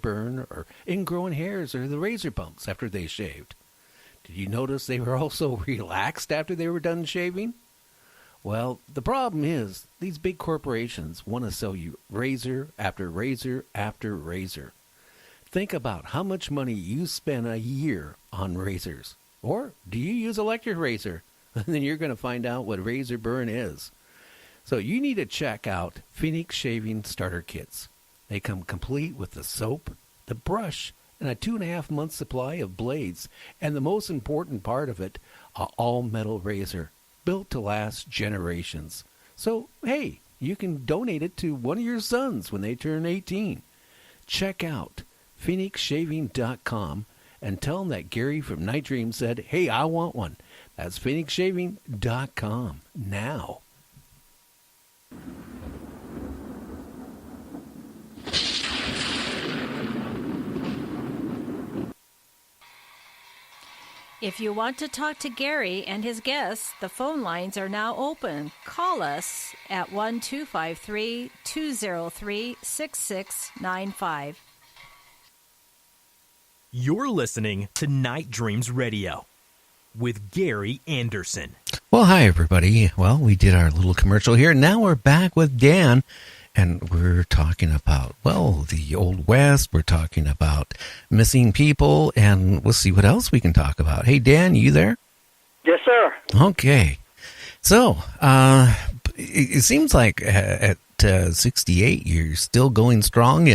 burn or ingrown hairs or the razor bumps after they shaved. Did you notice they were also relaxed after they were done shaving? Well, the problem is these big corporations want to sell you razor after razor after razor. Think about how much money you spend a year on razors. Or do you use electric razor? Then you're going to find out what razor burn is. So you need to check out Phoenix Shaving Starter Kits. They come complete with the soap, the brush, and a 2.5-month supply of blades, and the most important part of it, a all-metal razor, built to last generations. So, hey, you can donate it to one of your sons when they turn 18. Check out PhoenixShaving.com and tell them that Gary from Night Dream said, hey, I want one. That's PhoenixShaving.com now. If you want to talk to Gary and his guests, the phone lines are now open. Call us at 1-253-203-6695. You're listening to Night Dreams Radio with Gary Anderson. Well, hi, everybody. Well, we did our little commercial here. Now we're back with Dan, and we're talking about, well, the Old West. We're talking about missing people, and we'll see what else we can talk about. Hey, Dan, you there? Yes, sir. Okay. So, it seems like at 68, you're still going strong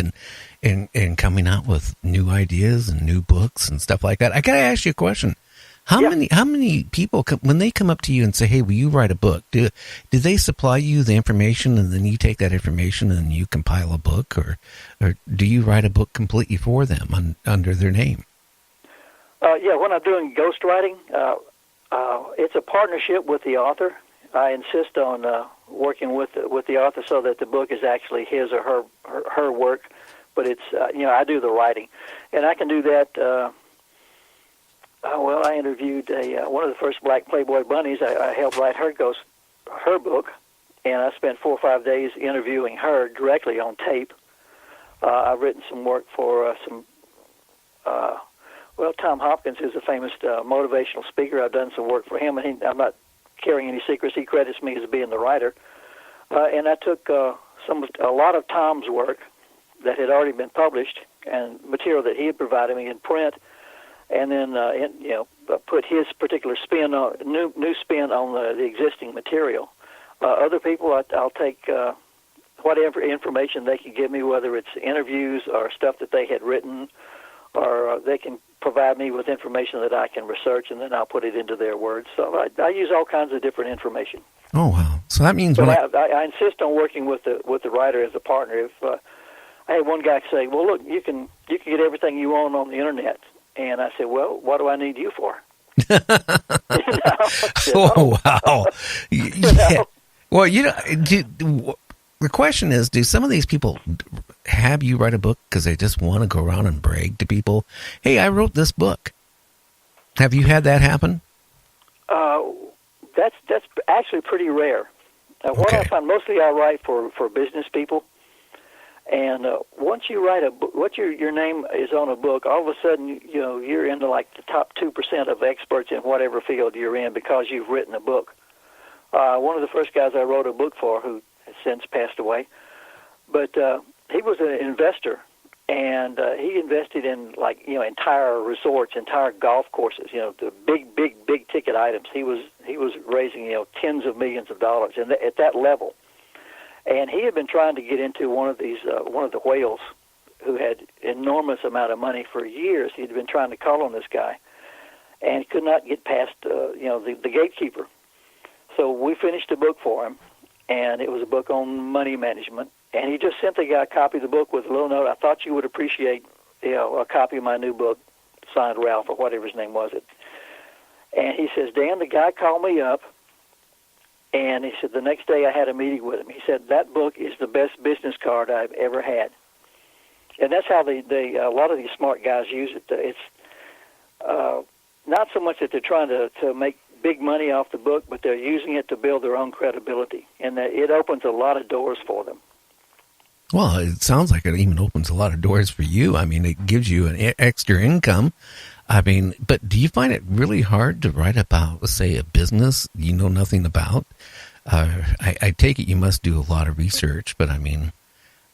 and coming out with new ideas and new books and stuff like that. I got to ask you a question. How many people, when they come up to you and say, hey, will you write a book, do they supply you the information and then you take that information and you compile a book, or do you write a book completely for them under their name? When I'm doing ghostwriting, it's a partnership with the author. I insist on working with the author so that the book is actually his or her work, but it's, I do the writing. And I can do that. I interviewed one of the first black Playboy bunnies. I helped write her book, and I spent 4 or 5 days interviewing her directly on tape. I've written some work for Tom Hopkins, who's a famous motivational speaker. I've done some work for him, and I'm not carrying any secrets. He credits me as being the writer. And I took a lot of Tom's work that had already been published and material that he had provided me in print, and then put his particular spin on new spin on the existing material. Other people, I'll take whatever information they can give me, whether it's interviews or stuff that they had written, or they can provide me with information that I can research, and then I'll put it into their words. So I use all kinds of different information. Oh wow! So that means I insist on working with the writer as a partner. If I had one guy say, "Well, look, you can get everything you want on the internet," and I said, "Well, what do I need you for?" Oh wow! Yeah. Well, the question is, do some of these people have you write a book because they just want to go around and brag to people? Hey, I wrote this book. Have you had that happen? That's actually pretty rare. What I find, mostly I write for business people, and once you write a book, your name is on a book, all of a sudden you're into like the top 2% of experts in whatever field you're in because you've written a book. One of the first guys I wrote a book for, who has since passed away, but he was an investor, and he invested in entire resorts, entire golf courses, the big ticket items. He was raising tens of millions of dollars, and at that level. And he had been trying to get into one of the whales, who had enormous amount of money for years. He'd been trying to call on this guy, and could not get past the gatekeeper. So we finished a book for him, and it was a book on money management. And he just sent the guy a copy of the book with a little note. I thought you would appreciate, a copy of my new book, signed Ralph or whatever his name was. And he says, Dan, the guy called me up, and he said the next day I had a meeting with him. He said that book is the best business card I've ever had. And that's how a lot of these smart guys use it. It's not so much that they're trying to make big money off the book, but they're using it to build their own credibility, and that it opens a lot of doors for them. Well, it sounds like it even opens a lot of doors for you. I mean, it gives you an extra income. I mean, but do you find it really hard to write about, let's say, a business you know nothing about? I take it you must do a lot of research, but I mean,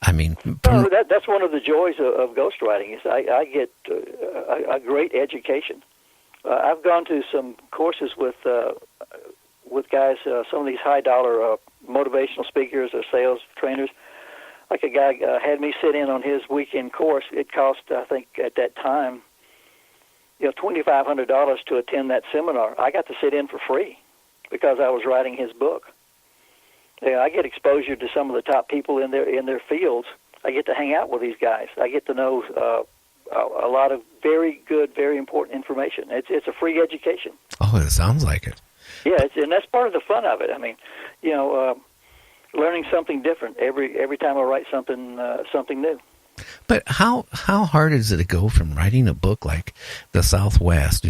No, that's one of the joys of ghostwriting is I get a great education. I've gone to some courses with guys, some of these high dollar motivational speakers or sales trainers. Like a guy had me sit in on his weekend course. It cost, I think, at that time, $2,500 to attend that seminar. I got to sit in for free because I was writing his book. Yeah, I get exposure to some of the top people in their fields. I get to hang out with these guys. I get to know a lot of very good, very important information. It's a free education. Oh, it sounds like it. Yeah, and that's part of the fun of it. I mean, learning something different every time I write something new. But how hard is it to go from writing a book like the Southwest,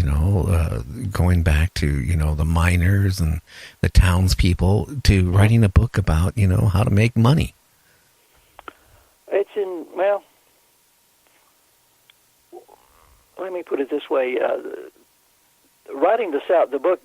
going back to, the miners and the townspeople, to writing a book about, how to make money? Let me put it this way. Writing the book,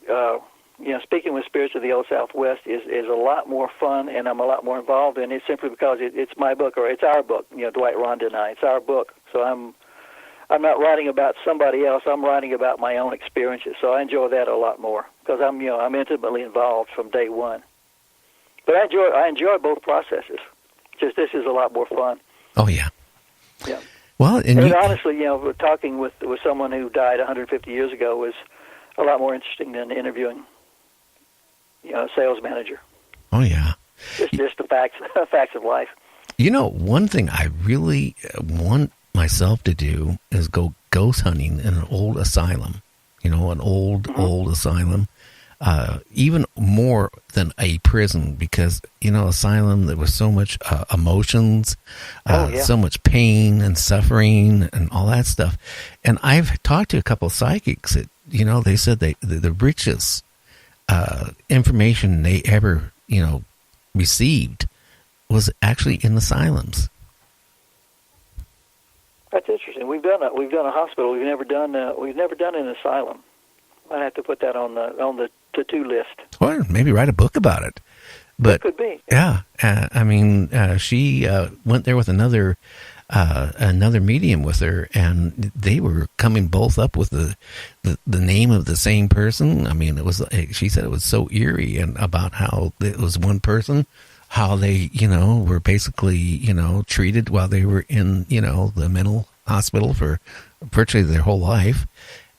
Speaking with Spirits of the Old Southwest is a lot more fun, and I'm a lot more involved in it simply because it's my book, or it's our book. Dwight Rhonda and I. It's our book, so I'm not writing about somebody else. I'm writing about my own experiences. So I enjoy that a lot more because I'm intimately involved from day one. But I enjoy both processes. Just this is a lot more fun. Oh yeah. Yeah. Well, and honestly, talking with someone who died 150 years ago was a lot more interesting than interviewing a sales manager. Oh yeah. Just the facts of life. One thing I really want myself to do is go ghost hunting in an old asylum. An old asylum. Even more than a prison, because asylum, there was so much emotions, so much pain and suffering and all that stuff. And I've talked to a couple of psychics that they said the richest information they ever received was actually in asylums. That's interesting. We've done a hospital. We've never done an asylum. I have to put that on the to-do list. Or maybe write a book about it. But it could be. Yeah. She went there with another medium with her, and they were coming both up with the name of the same person. I mean, she said it was so eerie, and about how it was one person, how they, were basically, treated while they were in, the mental hospital for virtually their whole life.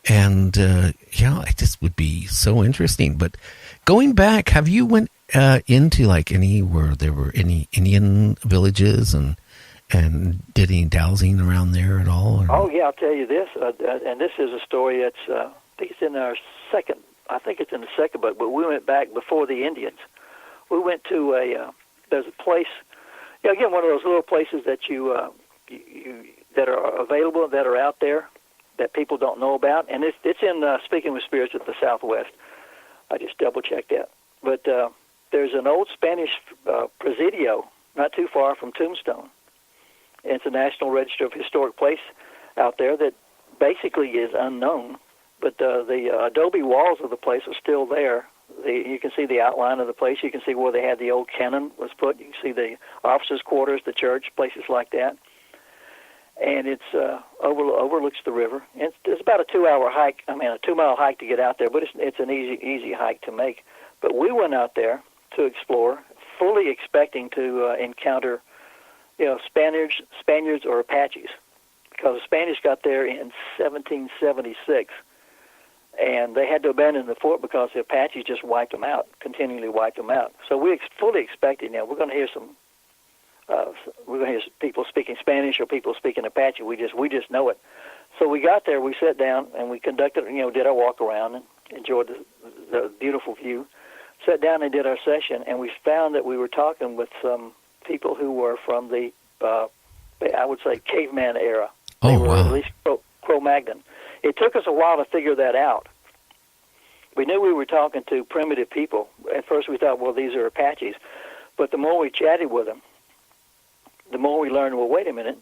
And, it just would be so interesting. But going back, have you went into like where there were any Indian villages and did any dowsing around there at all? Or? Oh, yeah, I'll tell you this. And this is a story that's, I think it's in the second book, but we went back before the Indians. We went to there's a place, again, one of those little places that you that are available, that are out there, that people don't know about, and it's in Speaking with Spirits of the Southwest. I just double-checked that. But there's an old Spanish presidio not too far from Tombstone. It's a National Register of Historic Place out there that basically is unknown, but the adobe walls of the place are still there. You can see the outline of the place. You can see where they had the old cannon was put. You can see the officers' quarters, the church, places like that. And it's overlooks the river. It's about a 2-hour hike. a 2-mile hike to get out there, but it's an easy hike to make. But we went out there to explore, fully expecting to encounter, Spaniards or Apaches, because the Spanish got there in 1776, and they had to abandon the fort because the Apaches just continually wiped them out. So we fully expected, we're going to hear people speaking Spanish or people speaking Apache. We just know it. So we got there, we sat down, and we conducted, did our walk around and enjoyed the beautiful view. Sat down and did our session, and we found that we were talking with some people who were from the, I would say, caveman era. They were at least Cro-Magnon. It took us a while to figure that out. We knew we were talking to primitive people. At first we thought, well, these are Apaches. But the more we chatted with them, the more we learned, well, wait a minute,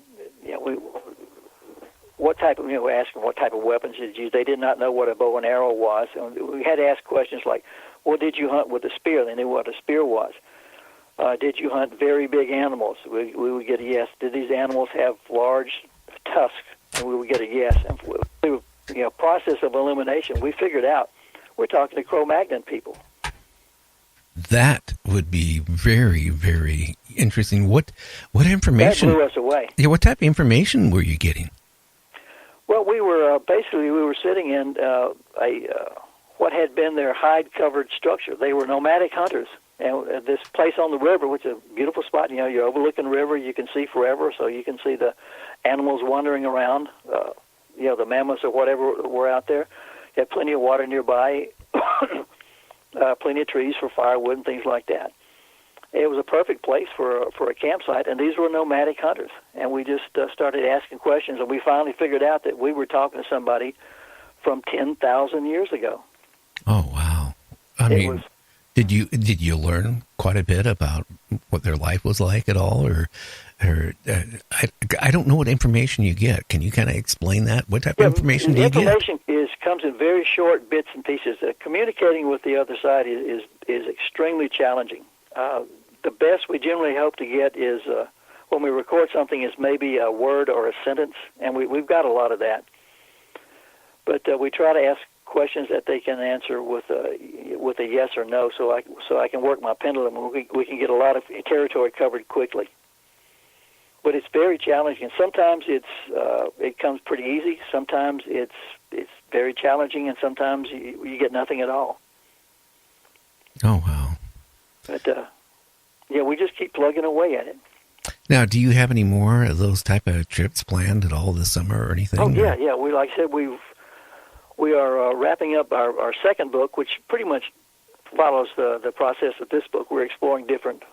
what type of, we're asking what type of weapons did you use. They did not know what a bow and arrow was. And we had to ask questions like, well, did you hunt with a spear? They knew what a spear was. Did you hunt very big animals? We would get a yes. Did these animals have large tusks? And we would get a yes. And through process of elimination, we figured out we're talking to Cro-Magnon people. That would be very, very interesting. What information? That blew us away. Yeah, what type of information were you getting? Well, we were sitting in what had been their hide-covered structure. They were nomadic hunters, and this place on the river, which is a beautiful spot. You're overlooking the river. You can see forever, so you can see the animals wandering around. The mammoths or whatever were out there. You had plenty of water nearby, plenty of trees for firewood and things like that. It was a perfect place for a campsite, and these were nomadic hunters. And we just started asking questions, and we finally figured out that we were talking to somebody from 10,000 years ago. Oh, wow. I mean, did you learn quite a bit about what their life was like at all, or I don't know what information you get. Can you kind of explain that? What type of information do you get? Information comes in very short bits and pieces. Communicating with the other side is extremely challenging. The best we generally hope to get is when we record something is maybe a word or a sentence, and we've got a lot of that. But we try to ask questions that they can answer with a yes or no, so I can work my pendulum, and we can get a lot of territory covered quickly. But it's very challenging. Sometimes it comes pretty easy. Sometimes it's very challenging, and sometimes you get nothing at all. Oh, wow. But we just keep plugging away at it. Now, do you have any more of those type of trips planned at all this summer or anything? Oh, yeah. We, like I said, we are wrapping up our second book, which pretty much follows the process of this book. We're exploring different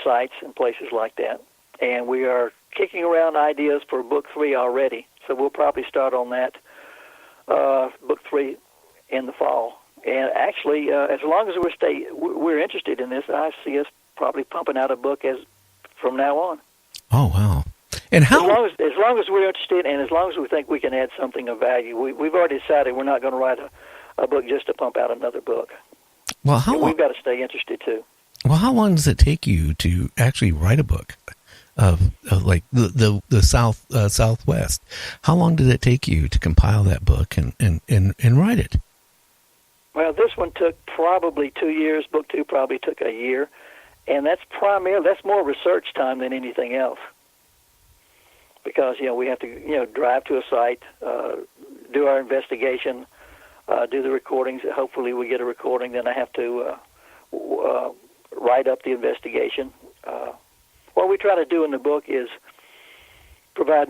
sites and places like that. And we are kicking around ideas for book 3 already. So we'll probably start on that book 3 in the fall. And actually, as long as we're interested in this, I see us probably pumping out a book from now on. Oh, wow. And how? As long as we're interested, and as long as we think we can add something of value, we've already decided we're not going to write a book just to pump out another book. Well, we've got to stay interested too. Well, how long does it take you to actually write a book of like the Southwest? How long did it take you to compile that book and write it? Well, this one took probably 2 years. Book 2 probably took a year, and that's more research time than anything else. Because we have to drive to a site, do our investigation, do the recordings. Hopefully, we get a recording. Then I have to write up the investigation. What we try to do in the book is provide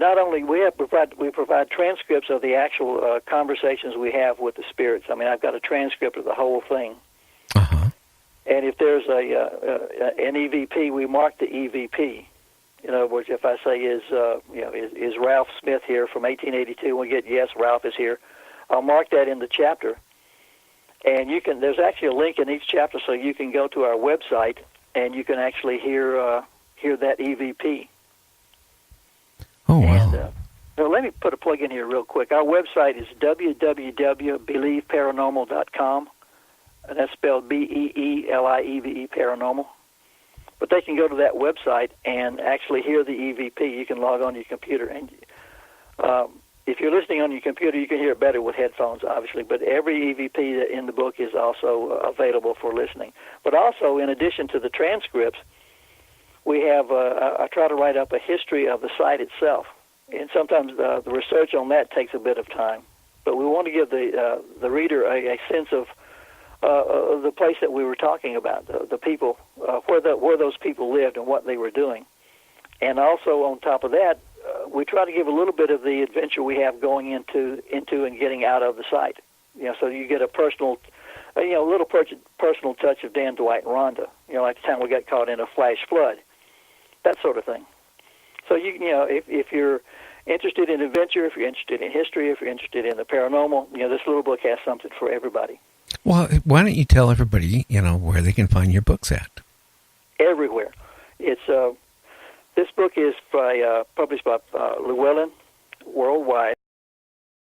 we provide transcripts of the actual conversations we have with the spirits. I mean, I've got a transcript of the whole thing. Uh-huh. And if there's an EVP, we mark the EVP. In other words, if I say is Ralph Smith here from 1882, we get yes, Ralph is here. I'll mark that in the chapter, and there's actually a link in each chapter, so you can go to our website and you can actually hear that EVP. Oh, wow. And, let me put a plug in here real quick. Our website is www.believeparanormal.com, and that's spelled BEELIEVE, paranormal. But they can go to that website and actually hear the EVP. You can log on your computer. And if you're listening on your computer, you can hear it better with headphones, obviously. But every EVP in the book is also available for listening. But also, in addition to the transcripts, we have I try to write up a history of the site itself. And sometimes the research on that takes a bit of time. But we want to give the reader a sense of the place that we were talking about, the people, where those people lived and what they were doing. And also on top of that, we try to give a little bit of the adventure we have going into and getting out of the site. So you get a personal, little personal touch of Dan, Dwight, and Rhonda. Like the time we got caught in a flash flood, that sort of thing. So if you're interested in adventure, if you're interested in history, if you're interested in the paranormal, this little book has something for everybody. Well, why don't you tell everybody, where they can find your books at? Everywhere. It's This book is published by Llewellyn Worldwide.